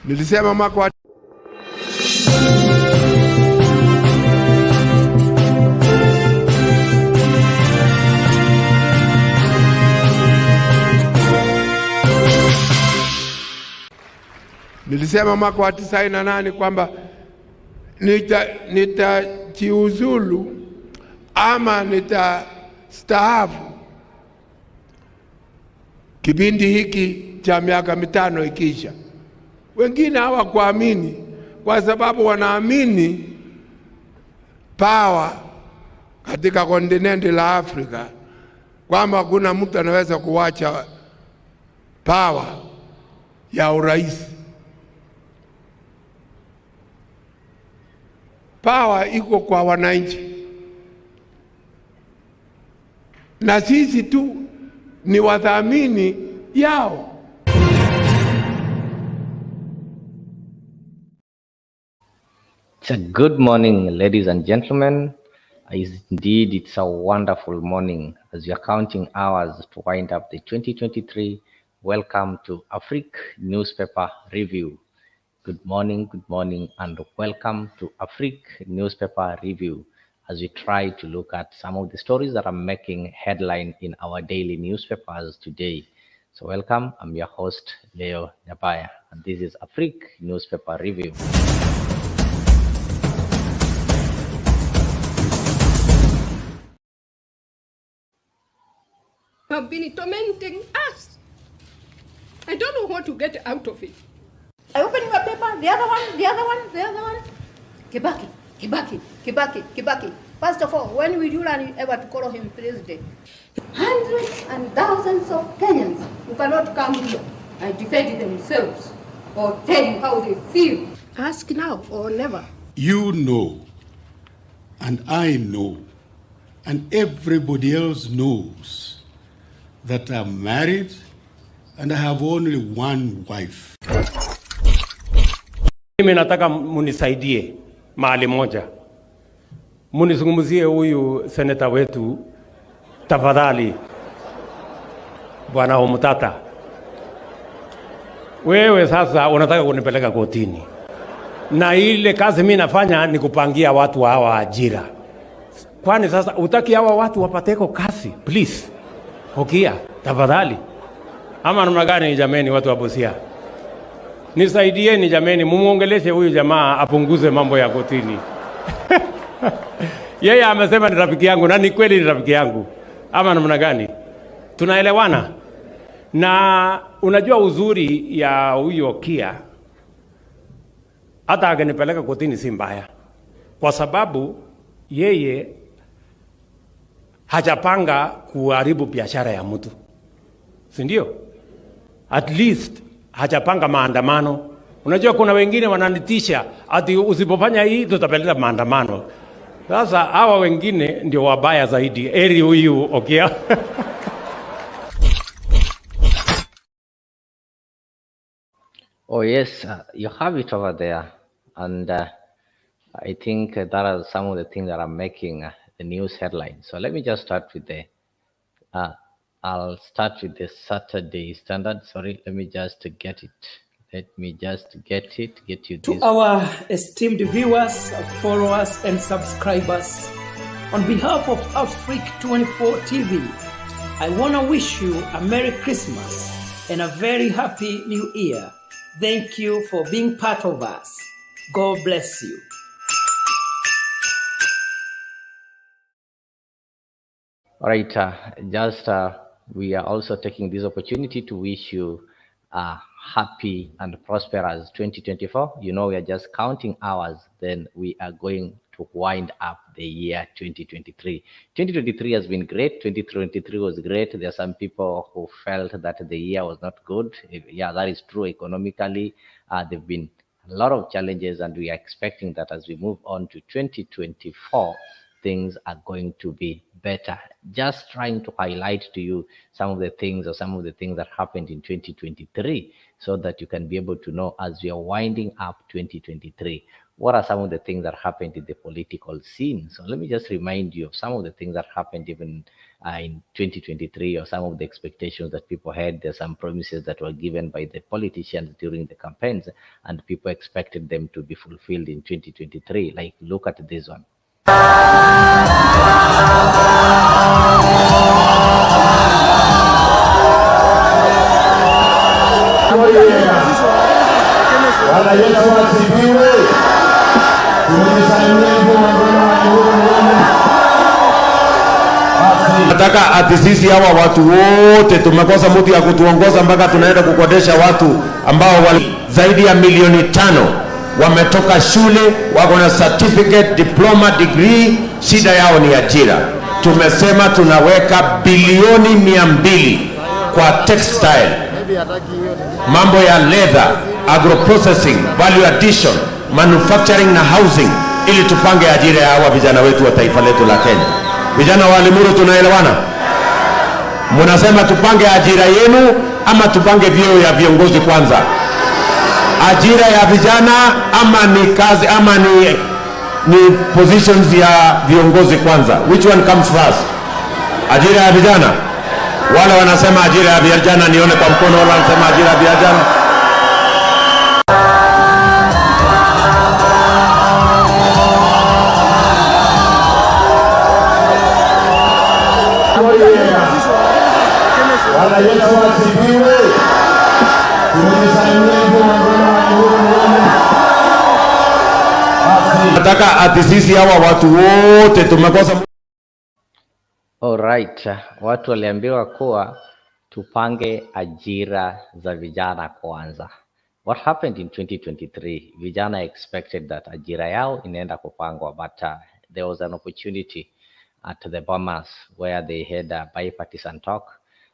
Nilisema mwaka wa mwaka wa 98 kwamba nitajiuzulu ama nitastaafu kipindi hiki cha miaka 5 ikisha. Wengine hawakuamini kwa sababu wanaamini power katika kontinenti la Afrika, kwamba kuna mtu anaweza kuwacha power ya urais. Power iko kwa wananchi, na sisi tu ni wadhamini yao. It's a good morning, ladies and gentlemen. Indeed, it's a wonderful morning as we are counting hours to wind up the 2023. Welcome to Afriq newspaper review. Good morning, and welcome to Afriq newspaper review as we try to look at some of the stories that are making headline in our daily newspapers today. So welcome, I'm your host, Leo Nyabaya, and this is Afriq newspaper review. Have been tormenting us. I don't know what to get out of it. I open your paper, the other one. Kibaki. First of all, when will you learn ever to call him president? Hundreds and thousands of Kenyans who cannot come here and defend themselves or tell you how they feel. Ask now or never. You know, and I know, and everybody else knows that I'm married and I have only one wife. Mimi nataka munisaidie mahali moja. Munizungumzie huyu seneta wetu tafadhali, Bwana Omutata. Wewe sasa unataka kunipeleka kotini, na ile kazi mimi nafanya ni kupangia watu hawa ajira. Kwani sasa utaki hawa watu wapateko kazi? Please. Hokia, tafadhali. Ama namna gani jameni, watu wa Busia? Nisaidieni jameni, mumuongeleshe huyu jamaa apunguze mambo ya kotini. Yeye amesema ni rafiki yangu, na ni kweli ni rafiki yangu. Ama namna gani? Tunaelewana? Na unajua uzuri ya huyu Okia, hata akinipeleka kotini si mbaya, kwa sababu yeye hajapanga kuharibu biashara ya mtu, si ndio? At least hajapanga maandamano. Unajua kuna wengine wananitisha ati usipofanya hii tutapeleka maandamano. Sasa hawa wengine ndio wabaya zaidi. Eri huyu okay? Oh yes, you have it over there, and I think that are some of the things that are making the news headline. So let me just start with the I'll start with the Saturday Standard. Sorry, let me just get you to this. Our esteemed viewers, followers and subscribers, on behalf of Afriq 24 TV, I want to wish you a Merry Christmas and a very Happy New Year. Thank you for being part of us. God bless you. All right, we are also taking this opportunity to wish you a happy and prosperous 2024. You know, we are just counting hours, then we are going to wind up the year 2023. 2023 has been great. 2023 was great. There are some people who felt that the year was not good. Yeah, that is true. Economically, there have been a lot of challenges, and we are expecting that as we move on to 2024, things are going to be better. Just trying to highlight to you some of the things that happened in 2023 so that you can be able to know as we are winding up 2023. What are some of the things that happened in the political scene? So let me just remind you of some of the things that happened even in 2023, or some of the expectations that people had. There's some promises that were given by the politicians during the campaigns, and people expected them to be fulfilled in 2023. Like, look at this one. Nataka ati sisi hawa watu wote tumekosa mtu ya kutuongoza mpaka tunaenda kukodesha watu ambao zaidi ya milioni 5 wametoka shule, wako na certificate, diploma, degree, shida yao ni ajira. Tumesema tunaweka bilioni 200 kwa textile, mambo ya leather, agro processing, value addition, manufacturing na housing, ili tupange ajira ya hawa vijana wetu wa taifa letu la Kenya. Vijana wa Limuru, tunaelewana? Munasema tupange ajira yenu ama tupange vyeo ya viongozi kwanza? Ajira ya vijana ama ni kazi ama ni positions ya viongozi kwanza? Which one comes first? Ajira ya vijana? Wale wanasema ajira ya vijana nione kwa mkono. Wale wanasema ajira ya vijana. Nataka ati sisi hawa watu wote tumekosa. Alright, watu waliambiwa kuwa tupange ajira za vijana kwanza. What happened in 2023? Vijana expected that ajira yao inaenda kupangwa, but there was an opportunity at the Bomas where they had a bipartisan talk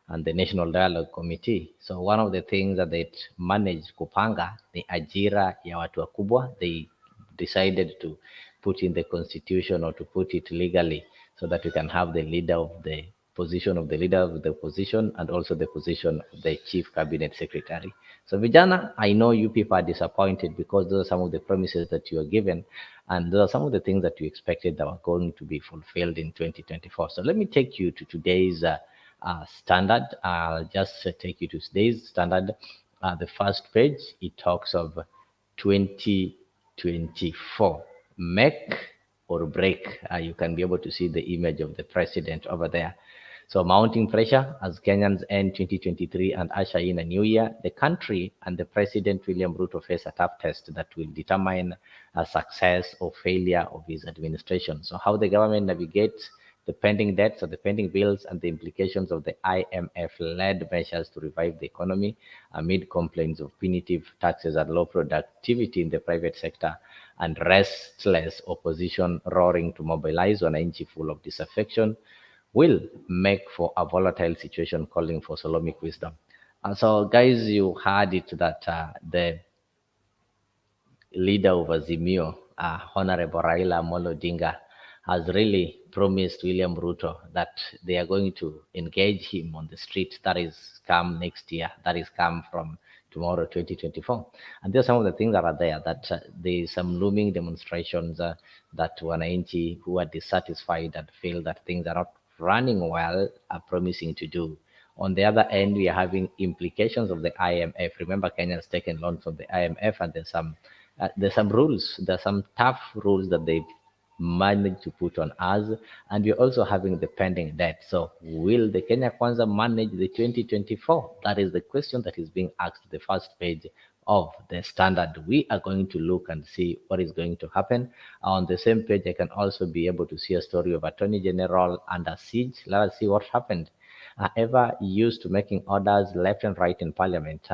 and the National Dialogue Committee. So one of the things that they managed kupanga the ajira ya watu wakubwa. They decided to put in the constitution, or to put it legally, so that we can have the leader of the position of the leader of the opposition, and also the position of the chief cabinet secretary. So vijana, I know you people are disappointed because those are some of the promises that you are given, and those are some of the things that you expected that were going to be fulfilled in 2024. So let me take you to today's standard. I'll just take you to today's standard. The first page, it talks of 2024, make or break. You can be able to see the image of the president over there. So mounting pressure as Kenyans end 2023 and usher in a new year. The country and the President William Ruto face a tough test that will determine a success or failure of his administration. So how the government navigates the pending debts or the pending bills and the implications of the IMF-led measures to revive the economy amid complaints of punitive taxes and low productivity in the private sector, and restless opposition roaring to mobilize on an full of disaffection, will make for a volatile situation calling for Solomic wisdom. So guys, you heard it that the leader of Azimio, Honorable Raila Amolo Odinga, has really promised William Ruto that they are going to engage him on the street. That is come next year. That is come from tomorrow, 2024. And there are some of the things that are there, that there is some looming demonstrations that wananchi who are dissatisfied and feel that things are not running well are promising to do. On the other end, we are having implications of the IMF. Remember, Kenya has taken loans from the IMF, and there's some rules. There's some tough rules that they've managed to put on us, and we're also having the pending debt. So will the Kenya Kwanza manage the 2024? That is the question that is being asked, the first page of the standard. We are going to look and see what is going to happen. On the same page, I can also be able to see a story of Attorney General under siege. Let us see what happened. Ever used to making orders left and right in Parliament.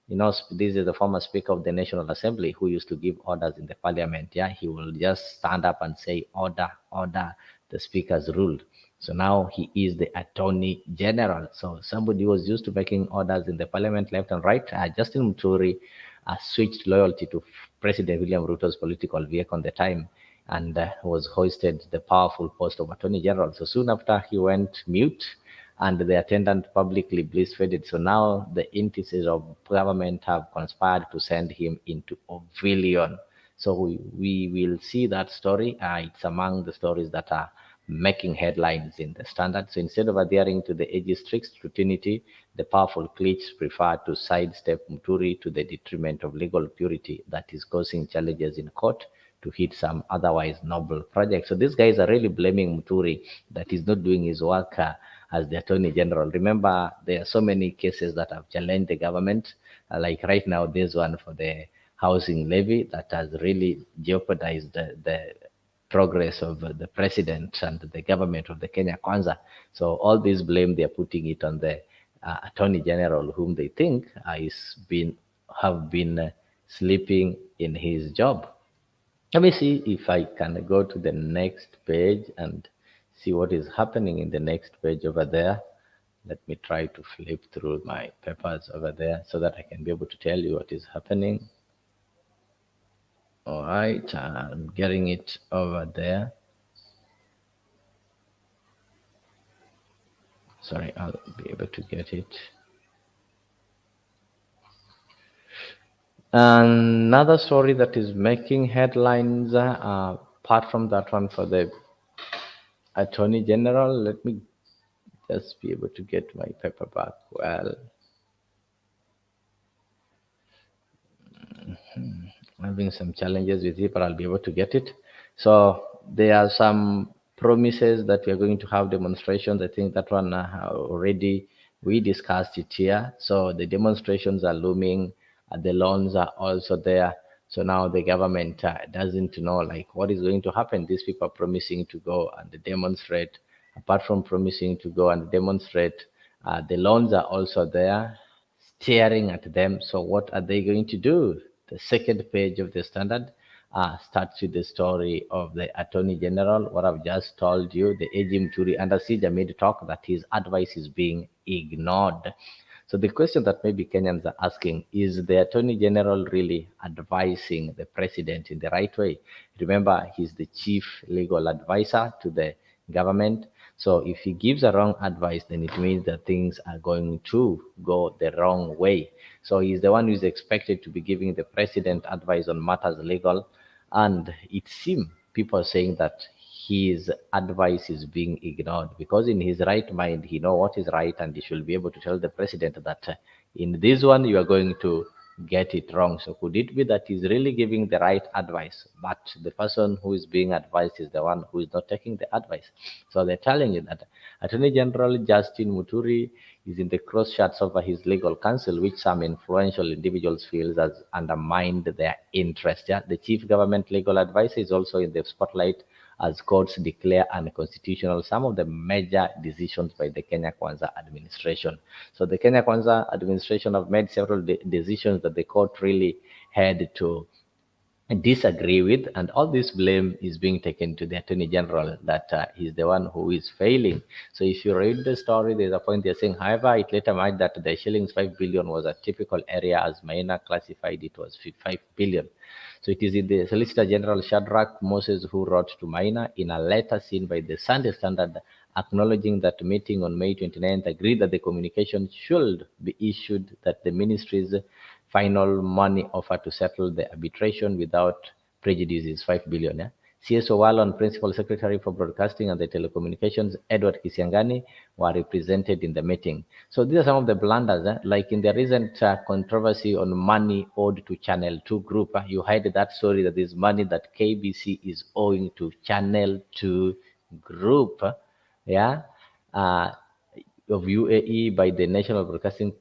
You know, this is the former Speaker of the National Assembly who used to give orders in the Parliament. Yeah, he will just stand up and say, order, order, the Speaker's ruled. So now he is the Attorney General. So somebody who was used to making orders in the Parliament left and right, Justin Muturi, switched loyalty to President William Ruto's political vehicle on the time. and was hoisted the powerful post of Attorney General. So soon after, he went mute, and the attendant publicly breastfed. So now the entities of government have conspired to send him into oblivion. So we will see that story. It's among the stories that are making headlines in the Standard. So instead of adhering to the AG's strict scrutiny, the powerful cliques prefer to sidestep Muturi to the detriment of legal purity that is causing challenges in court to hit some otherwise noble projects. So these guys are really blaming Muturi that he's not doing his work as the Attorney General. Remember, there are so many cases that have challenged the government. Like right now, there's one for the housing levy that has really jeopardized the progress of the president and the government of the Kenya Kwanza. So all this blame, they are putting it on the Attorney General, whom they think have been sleeping in his job. Let me see if I can go to the next page and see what is happening in the next page over there. Let me try to flip through my papers over there so that I can be able to tell you what is happening. All right, I'm getting it over there. Sorry, I'll be able to get it. Another story that is making headlines, apart from that one for the Attorney General, let me just be able to get my paper back. Well, I'm having some challenges with it, but I'll be able to get it. So there are some promises that we are going to have demonstrations. I think that one already we discussed it here. So the demonstrations are looming. The loans are also there. So now the government doesn't know like what is going to happen. These people are promising to go and demonstrate. Apart from promising to go and demonstrate, the loans are also there, staring at them. So what are they going to do? The second page of the Standard starts with the story of the Attorney General. What I've just told you, the AG Muturi under siege amid talk that his advice is being ignored. So the question that maybe Kenyans are asking is the Attorney General really advising the president in the right way? Remember, he's the chief legal advisor to the government. So if he gives a wrong advice, then it means that things are going to go the wrong way. So he's the one who is expected to be giving the president advice on matters legal. And it seems people are saying that his advice is being ignored because in his right mind, he knows what is right and he should be able to tell the president that in this one, you are going to get it wrong. So could it be that he's really giving the right advice, but the person who is being advised is the one who is not taking the advice? So they're telling you that Attorney General Justin Muturi is in the cross shots over his legal counsel, which some influential individuals feel has undermined their interest. Yeah? The chief government legal advisor is also in the spotlight as courts declare unconstitutional some of the major decisions by the Kenya Kwanza administration. So the Kenya Kwanza administration have made several decisions that the court really had to disagree with, and all this blame is being taken to the Attorney General that he's the one who is failing. So if you read the story, there's a point they're saying, however, it later emerged that the shillings 5 billion was a typical area as Maina classified it was 5 billion. So it is in the Solicitor General Shadrach Moses who wrote to Maina in a letter seen by the Sunday Standard acknowledging that meeting on May 29th agreed that the communication should be issued that the ministry's final money offer to settle the arbitration without prejudice is 5 billion. Yeah? CSO Wallon, Principal Secretary for Broadcasting and the Telecommunications, Edward Kisiangani, were represented in the meeting. So these are some of the blunders, like in the recent controversy on money owed to Channel 2 Group. You heard that story that there's money that KBC is owing to Channel 2 Group, yeah, of UAE by the National Broadcasting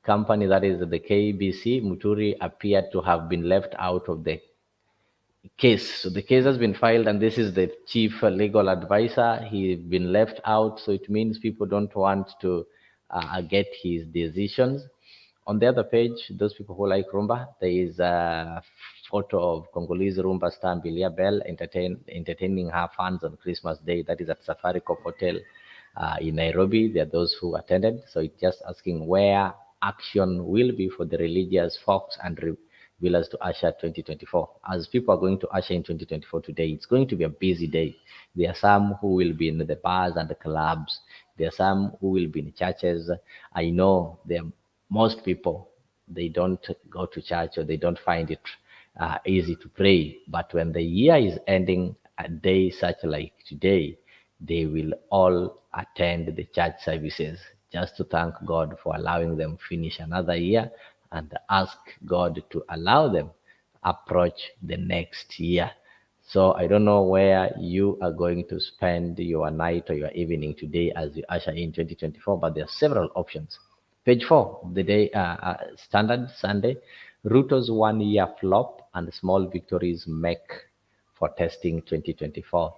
Company, that is the KBC. Muturi appeared to have been left out of the case. So the case has been filed, and this is the chief legal advisor. He's been left out, so it means people don't want to get his decisions. On the other page, those people who like rumba, there is a photo of Congolese rumba star Bilia Bell entertaining her fans on Christmas Day. That is at Safaricom Hotel in Nairobi. There are those who attended. So it's just asking where action will be for the religious folks and villas to usher 2024. As people are going to usher in 2024 today, it's going to be a busy day. There are some who will be in the bars and the clubs. There are some who will be in churches. I know there are most people, they don't go to church or they don't find it easy to pray. But when the year is ending, a day such like today, they will all attend the church services just to thank God for allowing them finish another year and ask God to allow them approach the next year. So I don't know where you are going to spend your night or your evening today as you usher in 2024, but there are several options. Page 4, the day standard Sunday, Ruto's 1 year flop and small victories make for testing 2024.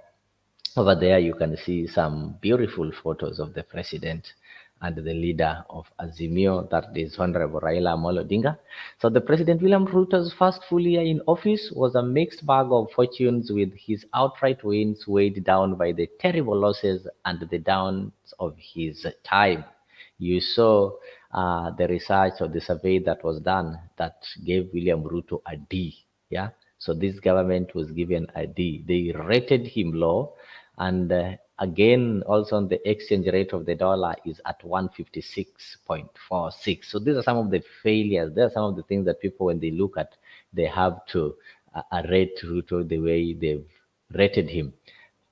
Over there, you can see some beautiful photos of the president and the leader of Azimio, that is Honorable Raila Amolo Odinga. So the President William Ruto's first full year in office was a mixed bag of fortunes, with his outright wins weighed down by the terrible losses and the downs of his time. You saw the research or the survey that was done that gave William Ruto a D. Yeah. So this government was given a D. They rated him low. And again, also on the exchange rate of the dollar is at 156.46. So these are some of the failures. There are some of the things that people, when they look at, they have to rate Ruto the way they've rated him.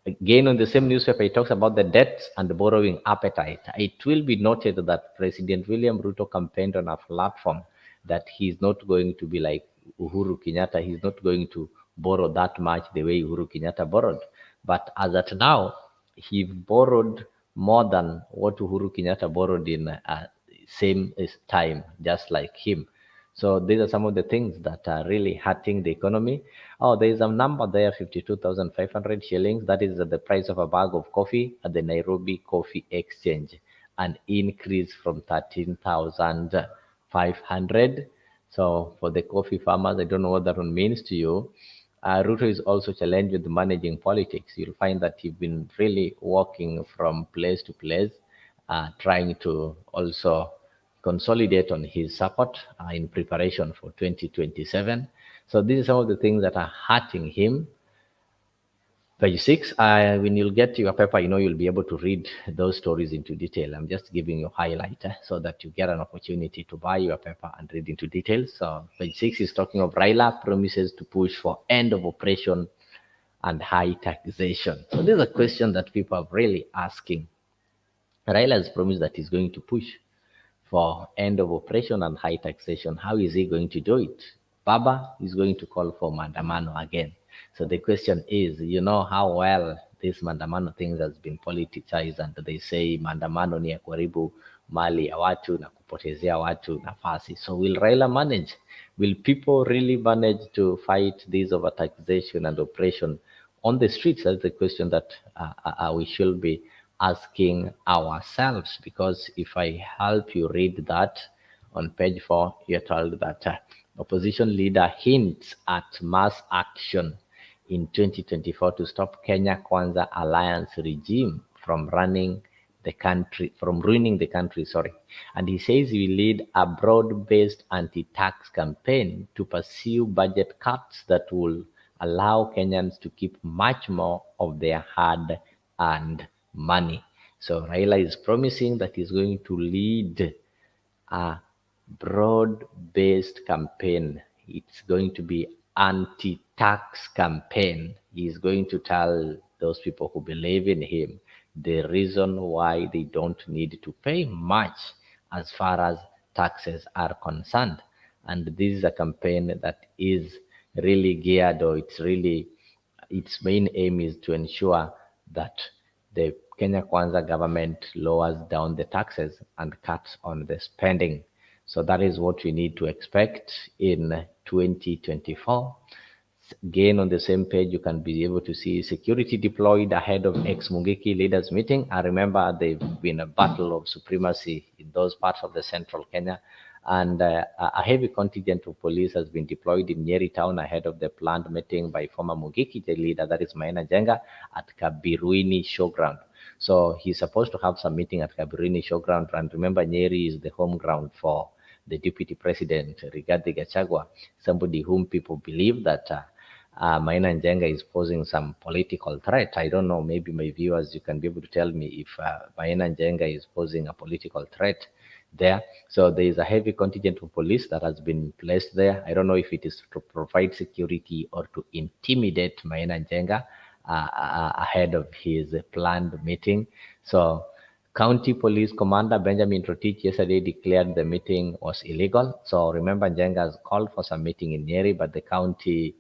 Again, on the same newspaper, it talks about the debts and the borrowing appetite. It will be noted that President William Ruto campaigned on a platform that he's not going to be like Uhuru Kenyatta. He's not going to borrow that much the way Uhuru Kenyatta borrowed. But as at now, he borrowed more than what Uhuru Kenyatta borrowed in same time, just like him. So these are some of the things that are really hurting the economy. Oh, there is a number there, 52,500 shillings. That is the price of a bag of coffee at the Nairobi Coffee Exchange, an increase from 13,500. So for the coffee farmers, I don't know what that one means to you. Ruto is also challenged with managing politics. You'll find that he's been really walking from place to place, trying to also consolidate on his support in preparation for 2027. So these are some of the things that are hurting him. Page 6, when you'll get to your paper, you'll be able to read those stories into detail. I'm just giving you highlight so that you get an opportunity to buy your paper and read into details. So page 6 is talking of Raila promises to push for end of oppression and high taxation. So this is a question that people are really asking. Raila has promised that he's going to push for end of oppression and high taxation. How is he going to do it? Baba is going to call for Mandamano again. So the question is, you know how well this Mandamano thing has been politicized, and they say Mandamano ni ya kuharibu mali ya watu na kupotezea watu nafasi. So will Raila manage? Will people really manage to fight this over taxation and oppression on the streets? That's the question that we should be asking ourselves, because if I help you read that on page 4, you're told that opposition leader hints at mass action in 2024 to stop Kenya Kwanza Alliance regime from ruining the country. And he says he will lead a broad-based anti-tax campaign to pursue budget cuts that will allow Kenyans to keep much more of their hard-earned money. So Raila is promising that he's going to lead a broad-based campaign. It's going to be anti-tax campaign. He's going to tell those people who believe in him the reason why they don't need to pay much as far as taxes are concerned. And this is a campaign that is really geared, or its main aim is to ensure that the Kenya Kwanza government lowers down the taxes and cuts on the spending. So that is what we need to expect in 2024. Again, on the same page, you can be able to see security deployed ahead of ex-Mungiki leaders meeting. I remember they've been a battle of supremacy in those parts of the central Kenya. And a heavy contingent of police has been deployed in Nyeri town ahead of the planned meeting by former Mungiki leader, that is Maina Jenga, at Kabiruini Showground. So he's supposed to have some meeting at Kabiruini Showground. And remember, Nyeri is the home ground for the deputy president, Rigathi Gachagua, somebody whom people believe that Maina Njenga is posing some political threat. I don't know, maybe my viewers, you can be able to tell me if Maina Njenga is posing a political threat there. So there is a heavy contingent of police that has been placed there. I don't know if it is to provide security or to intimidate Maina Njenga ahead of his planned meeting. So County Police Commander Benjamin Rotich yesterday declared the meeting was illegal. So remember, Njenga has called for some meeting in Nyeri, but the county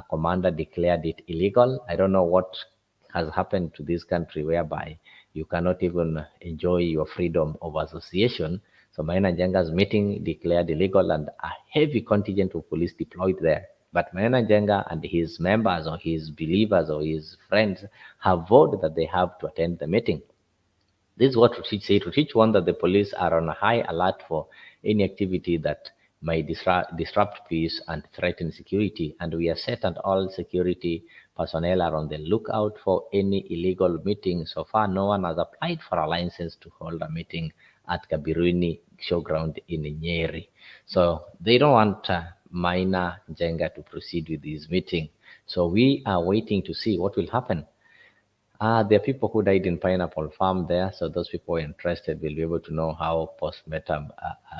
commander declared it illegal. I don't know what has happened to this country whereby you cannot even enjoy your freedom of association. So Maina Njenga's meeting declared illegal and a heavy contingent of police deployed there. But Maina Njenga and his members or his believers or his friends have vowed that they have to attend the meeting. This is what Rotich said. Rotich warned that the police are on a high alert for any activity that might disrupt peace and threaten security, and we are set and all security personnel are on the lookout for any illegal meeting. So far, no one has applied for a license to hold a meeting at Kabiruni Showground in Nyeri. So they don't want Maina Njenga to proceed with this meeting. So we are waiting to see what will happen. There are people who died in Pineapple Farm there, so those people interested will be able to know how postmortem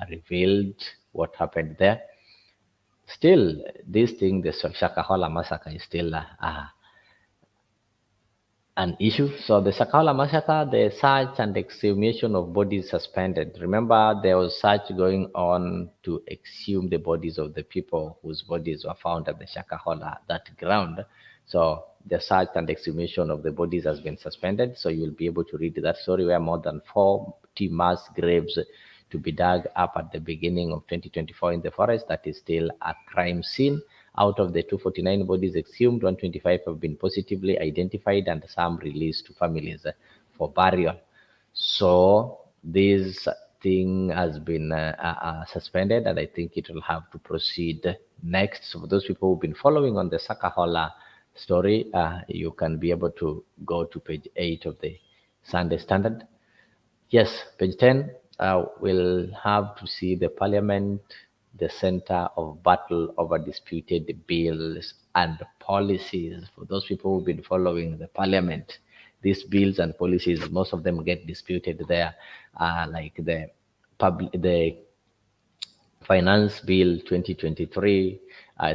revealed what happened there. Still, this thing, the Shakahola massacre, is still an issue. So the Shakahola massacre, the search and exhumation of bodies suspended. Remember, there was search going on to exhume the bodies of the people whose bodies were found at the Shakahola, that ground. So the search and exhumation of the bodies has been suspended. So you'll be able to read that story where more than 40 mass graves to be dug up at the beginning of 2024 in the forest. That is still a crime scene. Out of the 249 bodies exhumed, 125 have been positively identified and some released to families for burial. So this thing has been suspended, and I think it will have to proceed next. So for those people who've been following on the Shakahola story, you can be able to go to page 8 of the Sunday Standard. Yes, page 10, we'll have to see the Parliament, the center of battle over disputed bills and policies. For those people who've been following the Parliament, these bills and policies, most of them get disputed there, like the Finance Bill 2023.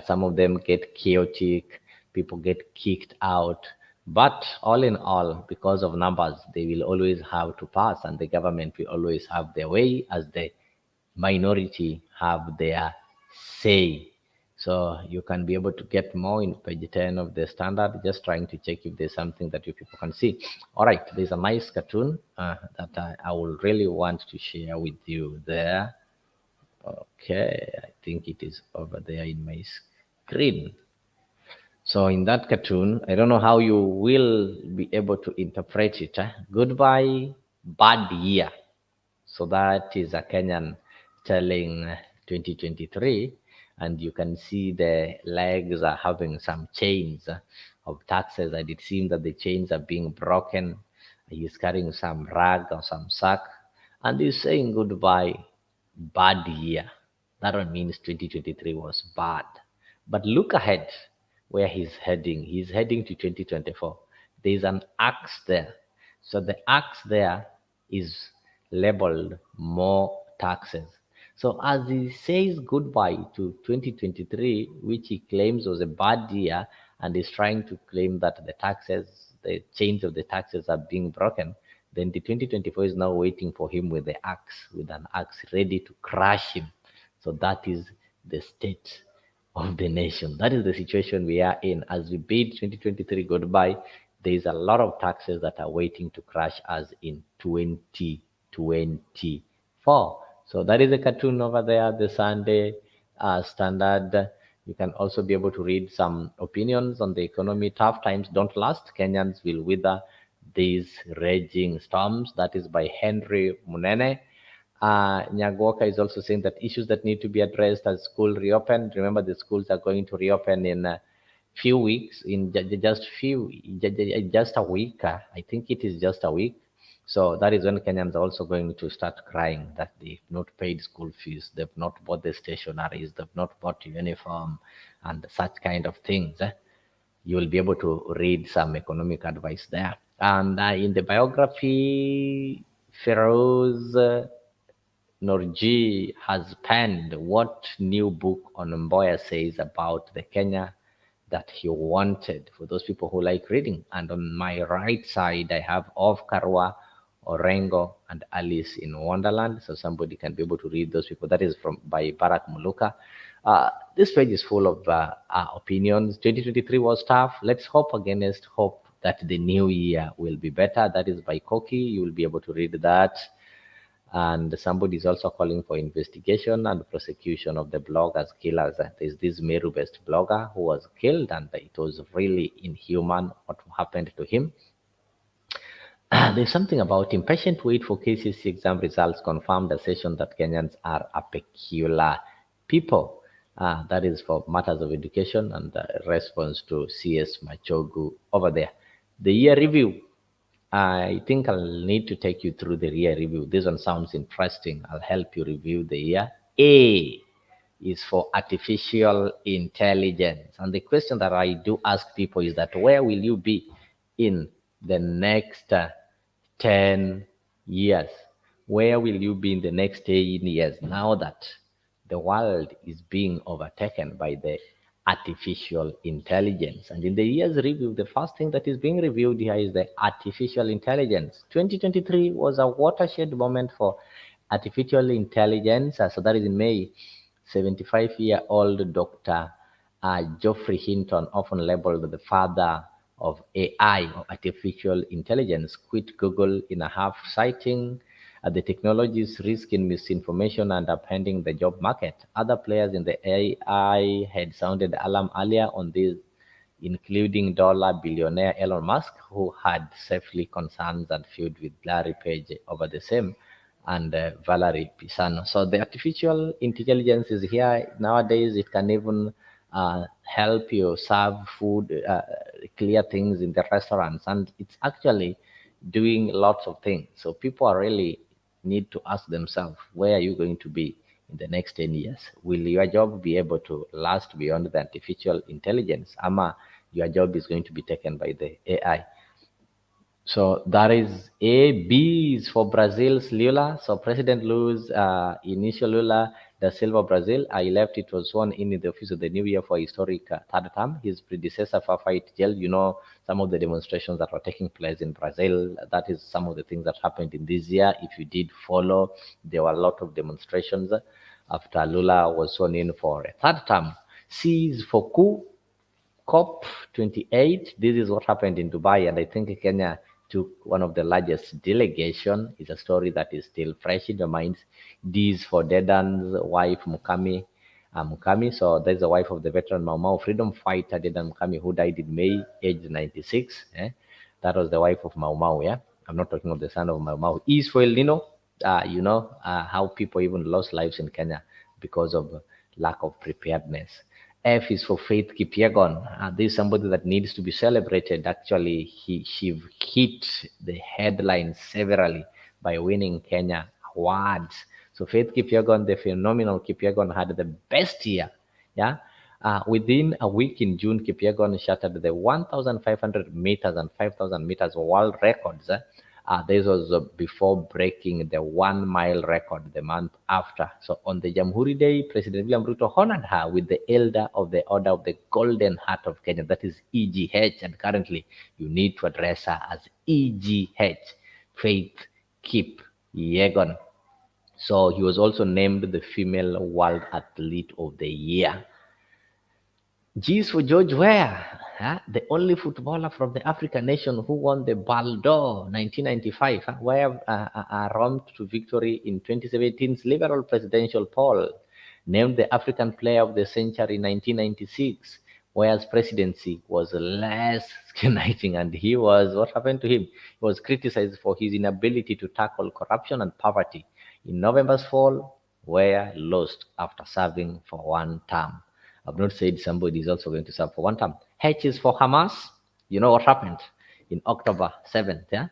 Some of them get chaotic, people get kicked out. But all in all, because of numbers, they will always have to pass, and the government will always have their way as the minority have their say. So you can be able to get more in page 10 of the Standard, just trying to check if there's something that you people can see. All right, there's a nice cartoon that I will really want to share with you there. Okay, I think it is over there in my screen. So in that cartoon, I don't know how you will be able to interpret it. Goodbye, bad year. So that is a Kenyan telling 2023, and you can see the legs are having some chains of taxes, and it seems that the chains are being broken. He's carrying some rag or some sack, and he's saying goodbye, bad year. That one means 2023 was bad. But look ahead where he's heading. He's heading to 2024. There's an axe there. So the axe there is labeled more taxes. So as he says goodbye to 2023, which he claims was a bad year, and is trying to claim that the taxes, the chains of the taxes are being broken, then the 2024 is now waiting for him with the axe, with an axe ready to crush him. So that is the state of the nation. That is the situation we are in. As we bid 2023 goodbye, there is a lot of taxes that are waiting to crash us in 2024. So that is a cartoon over there, the Sunday Standard. You can also be able to read some opinions on the economy. Tough times don't last. Kenyans will wither these raging storms. That is by Henry Munene. Nyagoka is also saying that issues that need to be addressed as school reopen. Remember, the schools are going to reopen in a few weeks, in just a week. I think it is just a week. So that is when Kenyans are also going to start crying that they've not paid school fees, they've not bought the stationaries, they've not bought uniform, and such kind of things. You will be able to read some economic advice there. And in the biography, Feroz Norji has penned what new book on Mboya says about the Kenya that he wanted, for those people who like reading. And on my right side, I have Of Karwa, Orengo, and Alice in Wonderland. So somebody can be able to read those people. That is from by Barack Muluka. This page is full of opinions. 2023 was tough. Let's hope against hope that the new year will be better. That is by Koki. You will be able to read that. And somebody is also calling for investigation and prosecution of the bloggers killers. There's this Meru-based blogger who was killed, and it was really inhuman what happened to him. There's something about impatient wait for KCC exam results confirmed a session that Kenyans are a peculiar people. That is for matters of education and response to CS Machogu over there. The year review. I think I'll need to take you through the year review. This one sounds interesting. I'll help you review the year. A is for artificial intelligence. And the question that I do ask people is that where will you be in the next 10 years? Where will you be in the next 10 years now that the world is being overtaken by the artificial intelligence? And in the year's review, the first thing that is being reviewed here is the artificial intelligence. 2023 was a watershed moment for artificial intelligence. So that is in May. 75-year-old Dr. Geoffrey Hinton, often labeled the father of AI, or artificial intelligence, quit Google in a half, citing the technology's risk in misinformation and upending the job market. Other players in the AI had sounded alarm earlier on this, including dollar billionaire Elon Musk, who had safely concerns and feud with Larry Page over the same, and Valerie Pisano. So the artificial intelligence is here nowadays. It can even help you serve food, clear things in the restaurants, and it's actually doing lots of things. So people are really need to ask themselves, where are you going to be in the next 10 years? Will your job be able to last beyond the artificial intelligence? Ama, your job is going to be taken by the AI. So that is A. B is for Brazil's Lula. So President Lula's initial Lula da Silva Brazil, he left. It was sworn in the office of the new year for historic third term. His predecessor, Fafait Gel, you know, some of the demonstrations that were taking place in Brazil, that is some of the things that happened in this year. If you did follow, there were a lot of demonstrations after Lula was sworn in for a third term. C is for coup. COP28, this is what happened in Dubai, and I think Kenya took one of the largest delegation. It's a story that is still fresh in your minds. D is for Dedan's wife, Mukami. So there's the wife of the veteran Mau Mau freedom fighter, Dedan Mukami, who died in May, aged 96. That was the wife of Mau Mau, yeah? I'm not talking of the son of Mau Mau. E is for El Nino. You know how people even lost lives in Kenya because of lack of preparedness. F is for Faith Kipyegon. This is somebody that needs to be celebrated. Actually, she hit the headlines severally by winning Kenya awards. So Faith Kipyegon, the phenomenal Kipyegon, had the best year. Yeah. Within a week in June, Kipyegon shattered the 1,500 meters and 5,000 meters world records. This was before breaking the 1 mile record the month after. So on the Jamhuri Day, President William Ruto honored her with the Elder of the Order of the Golden Heart of Kenya. That is EGH. And currently, you need to address her as EGH, Faith Kipyegon. So he was also named the Female World Athlete of the Year. G is for George Weah, the only footballer from the African nation who won the Ballon d'Or 1995. Weah romped to victory in 2017's Liberal presidential poll, named the African Player of the Century in 1996. Weah's presidency was less scintillating, and what happened to him? He was criticized for his inability to tackle corruption and poverty. In November's fall, Weah lost after serving for 1 term. I've not said somebody is also going to serve for 1 term. H is for Hamas. You know what happened in October 7th, yeah?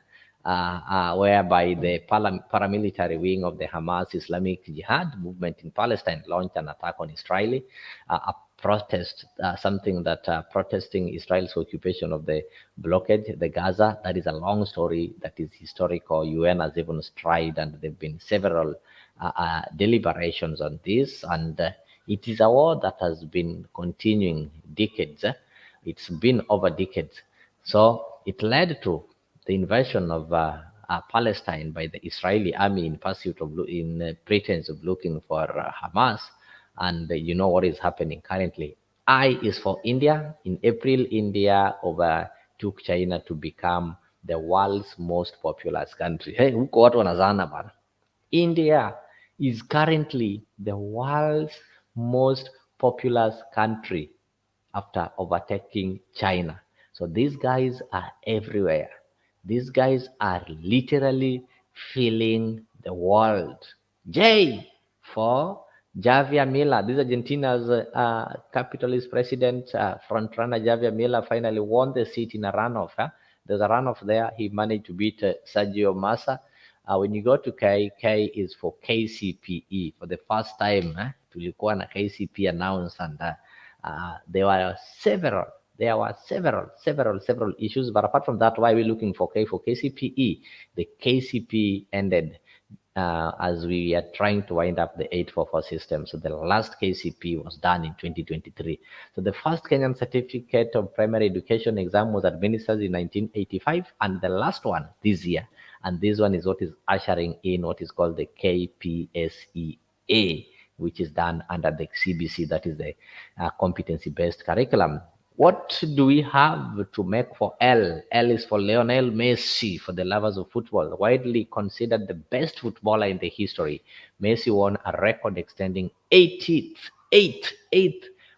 whereby the paramilitary wing of the Hamas Islamic Jihad movement in Palestine launched an attack on Israeli, a protest, something that protesting Israel's occupation of the blockade, the Gaza. That is a long story that is historical. UN has even tried, and there have been several deliberations on this, and it is a war that has been continuing decades. It's been over decades. So it led to the invasion of Palestine by the Israeli army in pursuit of, in pretense of looking for Hamas. And you know what is happening currently. I is for India. In April, India overtook China to become the world's most populous country. Hey, huko watu wanazana bana. India is currently the world's most populous country after overtaking China. So these guys are everywhere. These guys are literally filling the world. J for Javier Miller. This is Argentina's capitalist president, frontrunner Javier Miller, finally won the seat in a runoff. There's a runoff there. He managed to beat Sergio Massa. When you go to K is for KCPE. For the first time, tulikuwa na KCP announced, and there were several issues. But apart from that, why are we looking for K for KCPE? The KCP ended as we are trying to wind up the 844 system. So the last KCP was done in 2023. So the first Kenyan certificate of primary education exam was administered in 1985, and the last one this year. And this one is what is ushering in what is called the KPSEA, which is done under the CBC, that is the competency-based curriculum. What do we have to make for L? L is for Lionel Messi, for the lovers of football. Widely considered the best footballer in the history, Messi won a record-extending eighth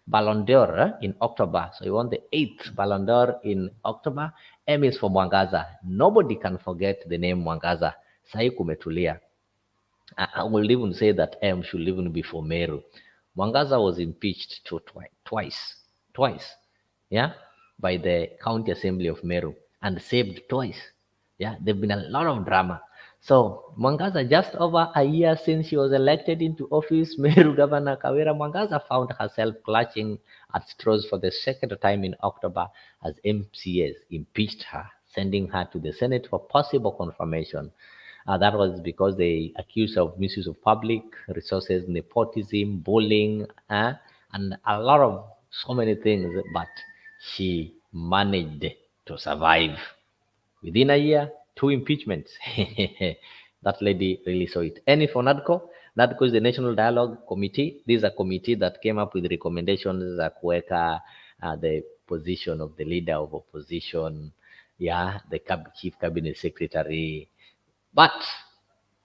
Ballon d'Or in October. So he won the 8th Ballon d'Or in October. M is for Mwangaza. Nobody can forget the name Mwangaza. Sai kumetulia. I will even say that M should even be for Meru. Mwangaza was impeached twice, yeah, by the County Assembly of Meru, and saved twice. Yeah, there've been a lot of drama. So Mwangaza, just over a year since she was elected into office, Meru Governor Kawira Mwangaza found herself clutching at straws for the second time in October as MCAs impeached her, sending her to the Senate for possible confirmation. That was because they accused her of misuse of public resources, nepotism, bullying, and a lot of so many things, but she managed to survive. Within a year, 2 impeachments. That lady really saw it. And for NADCO, NADCO is the National Dialogue Committee. This is a committee that came up with recommendations that kuweka the position of the leader of opposition, the chief cabinet secretary. But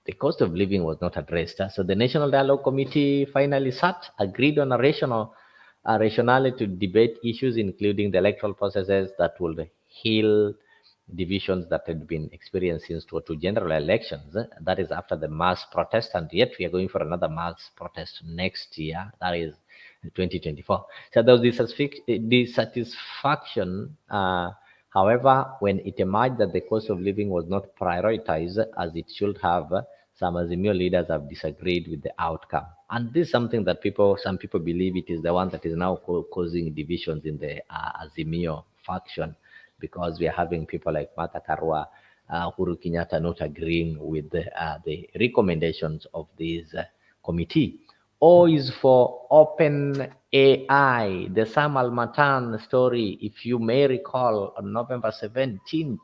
the cost of living was not addressed. So the National Dialogue Committee finally sat, agreed on a rationale to debate issues, including the electoral processes that would heal divisions that had been experienced since to general elections. That is after the mass protest, and yet we are going for another mass protest next year. That is 2024. So there was dissatisfaction. However, when it emerged that the cost of living was not prioritized as it should have, some Azimio leaders have disagreed with the outcome. And this is something that some people believe it is the one that is now causing divisions in the Azimio faction, because we are having people like Martha Karua, Uhuru Kenyatta not agreeing with the recommendations of this committee. O is for Open AI, the Sam Al-Matan story. If you may recall, on November 17th,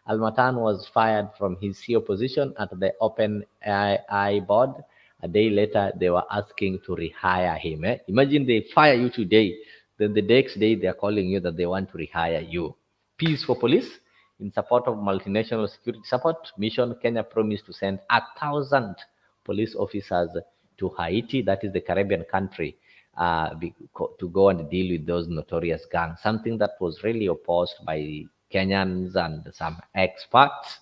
Al-Matan was fired from his CEO position at the Open AI board. A day later, they were asking to rehire him. Imagine they fire you today, then the next day they are calling you that they want to rehire you. Peace for police. In support of multinational security support mission, Kenya promised to send 1,000 police officers to Haiti, that is the Caribbean country, to go and deal with those notorious gangs, something that was really opposed by Kenyans and some experts.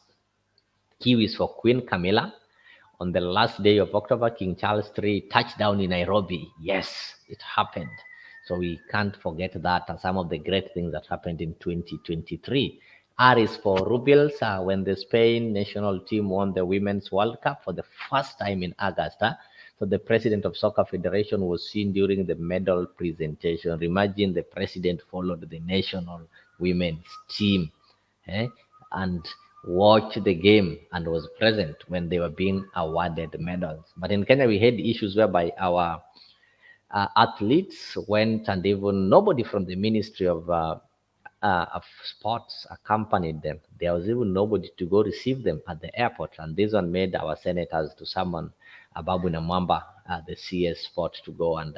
Q is for Queen Camilla. On the last day of October, King Charles III touched down in Nairobi. Yes, it happened. So we can't forget that, and some of the great things that happened in 2023. R is for rubles. When the Spain national team won the Women's World Cup for the first time in August. So the president of Soccer Federation was seen during the medal presentation. Imagine the president followed the national women's team, and watched the game and was present when they were being awarded medals. But in Kenya, we had issues whereby our athletes went, and even nobody from the Ministry of Sports accompanied them. There was even nobody to go receive them at the airport, and this one made our senators to summon Ababu Namwamba, the CS Sport, to go and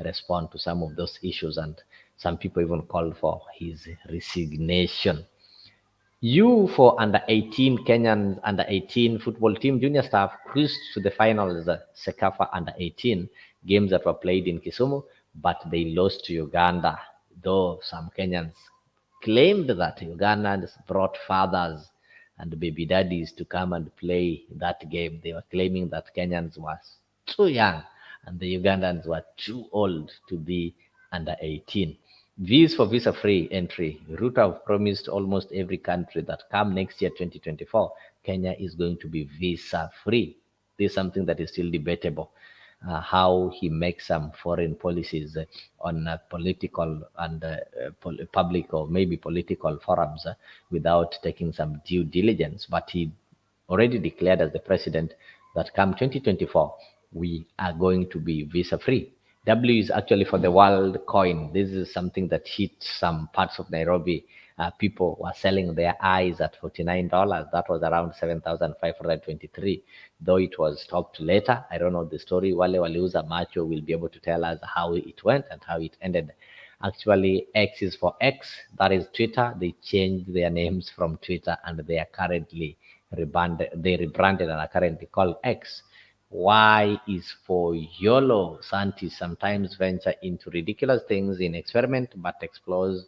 respond to some of those issues, and some people even called for his resignation. You for under 18 Kenyan under 18 football team junior staff cruised to the finals, Sekafa under 18 games that were played in Kisumu, but they lost to Uganda. Though some Kenyans claimed that Ugandans brought fathers and baby daddies to come and play that game. They were claiming that Kenyans were too young and the Ugandans were too old to be under 18. Visa for visa-free entry. Ruto have promised almost every country that come next year, 2024, Kenya is going to be visa-free. This is something that is still debatable. How he makes some foreign policies on political and public or maybe political forums without taking some due diligence. But he already declared as the president that come 2024, we are going to be visa-free. W is actually for the world coin. This is something that hit some parts of Nairobi. People were selling their eyes at $49. That was around 7,523, though it was stopped later. I don't know the story. Wale waliuza macho will be able to tell us how it went and how it ended. Actually, X is for X. That is Twitter. They changed their names from Twitter and they are currently rebranded. They rebranded and are currently called X. Y is for YOLO. Scientists sometimes venture into ridiculous things in experiment, but explores.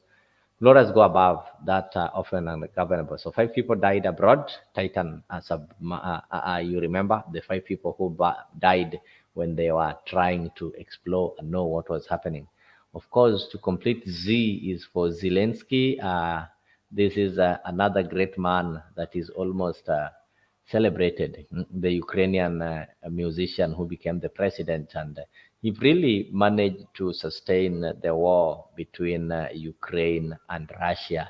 Glories go above that often ungovernable. So 5 people died abroad. Titan, you remember the 5 people who died when they were trying to explore and know what was happening. Of course, to complete, Z is for Zelensky. This is another great man that is almost celebrated, the Ukrainian musician who became the president, and he really managed to sustain the war between Ukraine and Russia,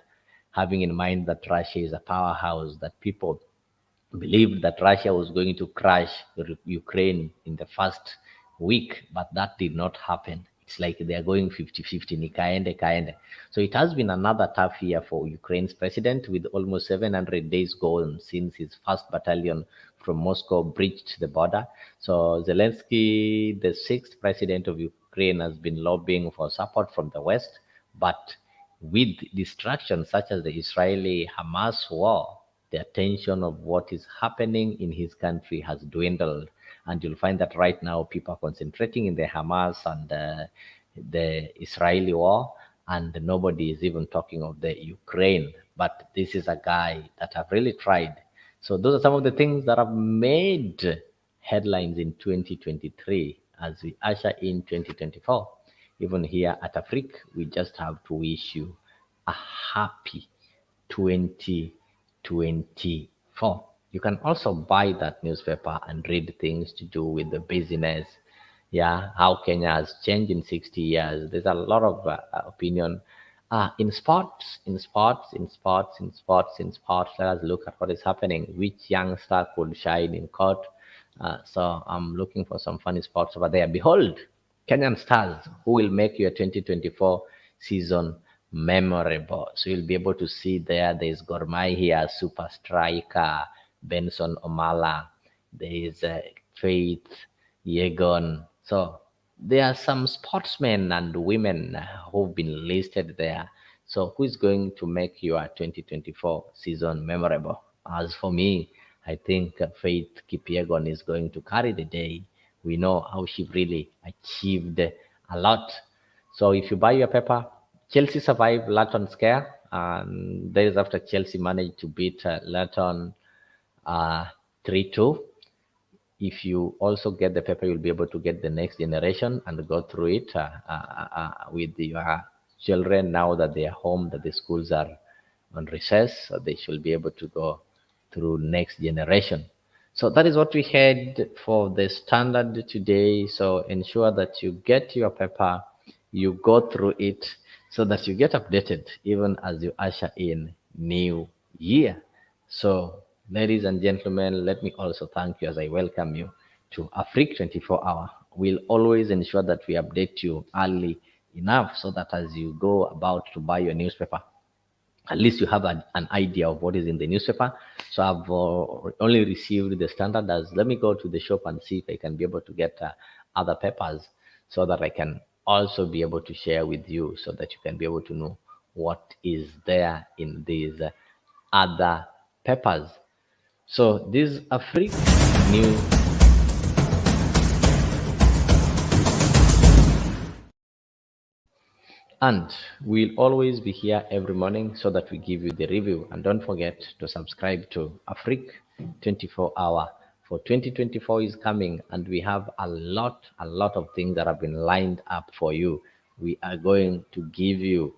having in mind that Russia is a powerhouse, that people believed that Russia was going to crush Ukraine in the first week, but that did not happen. It's like they are going 50-50, ni kaende. So it has been another tough year for Ukraine's president, with almost 700 days gone since his first battalion from Moscow breached the border. So Zelensky, the 6th president of Ukraine, has been lobbying for support from the West, but with distractions such as the Israeli-Hamas war, the attention of what is happening in his country has dwindled. And you'll find that right now people are concentrating in the Hamas and the Israeli war, and nobody is even talking of the Ukraine. But this is a guy that have really tried. So those are some of the things that have made headlines in 2023 as we usher in 2024. Even here at Afriq, we just have to wish you a happy 2024. You can also buy that newspaper and read things to do with the business. Yeah, how Kenya has changed in 60 years. There's a lot of opinion. In sports, let us look at what is happening. Which youngster could shine in court? So I'm looking for some funny sports over there. Behold, Kenyan stars who will make your 2024 season memorable. So you'll be able to see there's Gor Mahia super striker Benson Omala, there is Faith Yegon. So there are some sportsmen and women who've been listed there. So who is going to make your 2024 season memorable? As for me, I think Faith Kipyegon is going to carry the day. We know how she really achieved a lot. So if you buy your paper, Chelsea survived Luton scare, and days after Chelsea managed to beat Luton 3-2. If you also get the paper, you'll be able to get the next generation and go through it with your children now that they are home, that the schools are on recess, so they should be able to go through next generation. So that is what we had for the standard today. So ensure that you get your paper, you go through it, so that you get updated even as you usher in new year. So ladies and gentlemen, let me also thank you as I welcome you to Afriq 24 Hour. We'll always ensure that we update you early enough so that as you go about to buy your newspaper, at least you have an idea of what is in the newspaper. So I've only received the standard. As let me go to the shop and see if I can be able to get other papers, so that I can also be able to share with you, so that you can be able to know what is there in these other papers. So this Afriq new. And we'll always be here every morning so that we give you the review. And don't forget to subscribe to Afriq 24 Hour. For 2024 is coming, and we have a lot of things that have been lined up for you. We are going to give you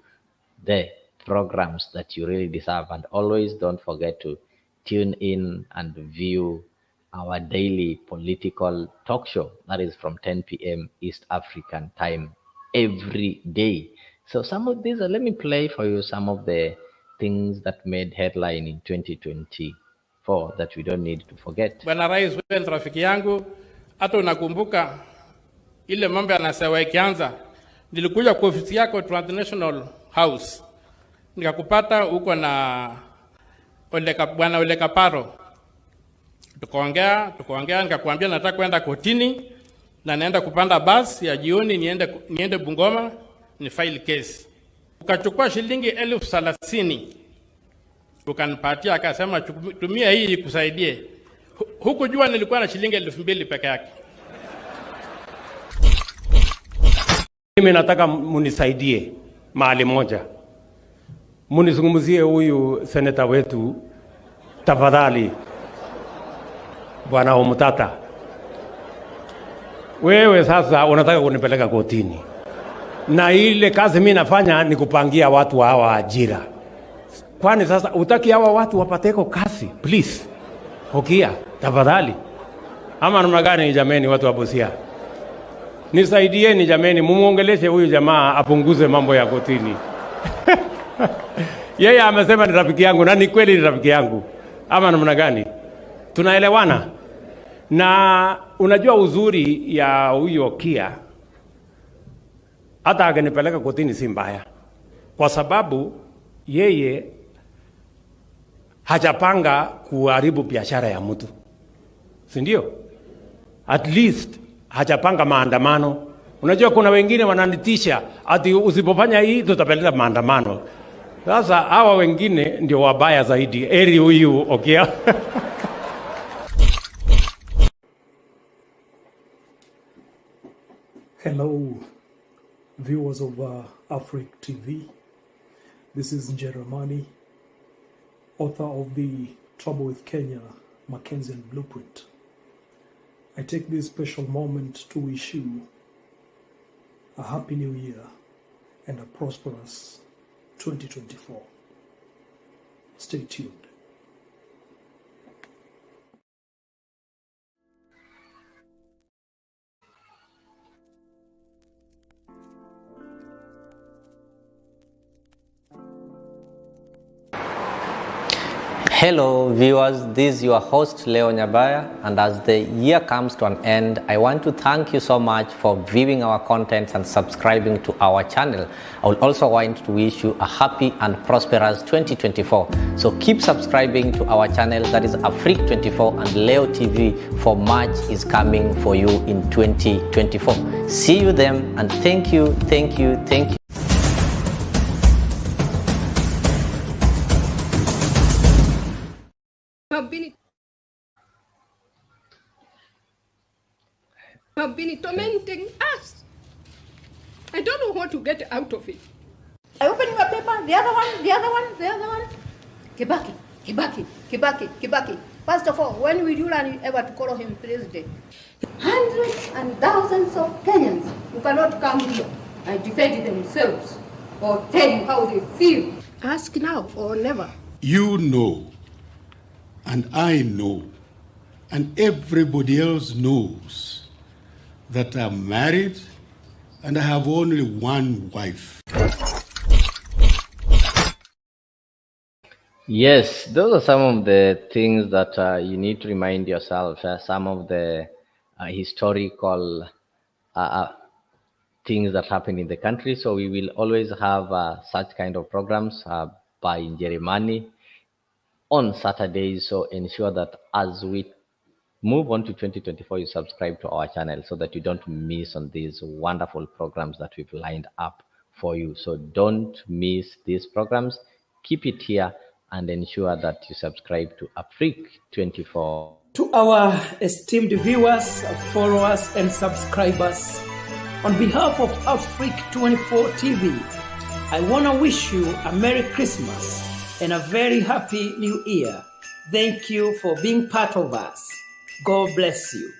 the programs that you really deserve. And always don't forget to tune in and view our daily political talk show. That is from 10 p.m. East African time every day. So some of these, let me play for you some of the things that made headline in 2024 that we don't need to forget. Bwana Rais, wewe ni rafiki yangu, hata unakumbuka ile mambo yanasewa ikianza, nilikuja kwa ofisi yako Transnational House, nikakupata huko na Bwana Ole Kaparo, tukaongea, nikakwambia nataka kwenda kotini na naenda kupanda bus ya jioni niende Bungoma ni file case. Ukachukua shilingi 30,000 ukanipatia, akasema tumia hii ikusaidie. Huku jua nilikuwa na shilingi 2,000 peke yake. Mimi nataka munisaidie mahali moja, munizungumzie huyu seneta wetu tafadhali, Bwana Omutata. Wewe sasa unataka kunipeleka kotini, na ile kazi mimi nafanya ni kupangia watu hawa ajira. Kwani sasa utaki hawa watu wapateko kazi? Please, hokia tafadhali. Ama namna gani jameni, watu wa Busia? Nisaidieni jameni, mumuongeleshe huyu jamaa apunguze mambo ya kotini. Yeye amesema ni rafiki yangu, na ni kweli ni rafiki yangu. Ama namna gani? Tunaelewana? Na unajua uzuri ya huyo Kia, hata akanipeleka kotini si mbaya, kwa sababu yeye hajapanga kuharibu biashara ya mtu, si ndio? At least hajapanga maandamano. Unajua kuna wengine wananitisha ati usipofanya hii tutapeleka maandamano. Sasa hawa wengine ndio wabaya zaidi. Eri huyu okay. Hello, viewers of Afriq TV. This is Jeremani, author of the Trouble with Kenya, Mackenzie and Blueprint. I take this special moment to wish you a happy new year and a prosperous 2024. Stay tuned. Hello viewers, this is your host Leo Nyabaya, and as the year comes to an end, I want to thank you so much for viewing our content and subscribing to our channel. I would also want to wish you a happy and prosperous 2024. So keep subscribing to our channel, that is Afriq 24 and Leo TV, for much is coming for you in 2024. See you then, and thank you. Have been tormenting us. I don't know what to get out of it. I open your paper, the other one. Kibaki. First of all, when will you learn ever to call him president? Hundreds and thousands of Kenyans who cannot come here and defend themselves or tell you how they feel. Ask now or never. You know, and I know, and everybody else knows that I'm married and I have only one wife. Yes, those are some of the things that you need to remind yourself. Some of the historical things that happen in the country. So we will always have such kind of programs by Jeremani on Saturdays. So ensure that as we move on to 2024, you subscribe to our channel so that you don't miss on these wonderful programs that we've lined up for you. So don't miss these programs. Keep it here and ensure that you subscribe to Afriq 24. To our esteemed viewers, followers, and subscribers, on behalf of Afriq 24 TV, I want to wish you a Merry Christmas and a very Happy New Year. Thank you for being part of us. God bless you.